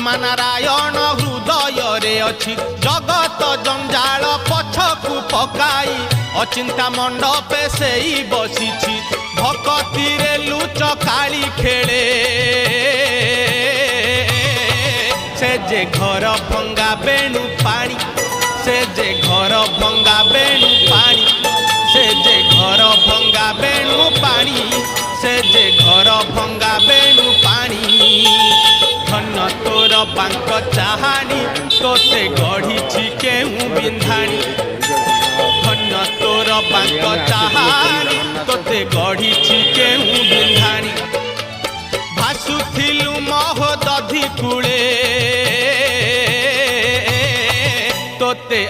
आत्मा नारायण हृदय रे अछि जगत जंजाल पछकु पकाई अचिंता मंडपे सेई बसिछि भक्ति रे लुच काली खेले से जे घर भंगा बेणु पानी से जे घर भंगा बेणु पानी से जे घर भंगा बेणु पानी से जे घर भंगा बेणु पानी धन्य तोर बांक चाहानी तोते गढ़ी केहू बिंधाणी धन्य तोर बांक चाहानी तोते गढ़ी केहू बिंधाणी भासुथिलु महोदधि कूले तोते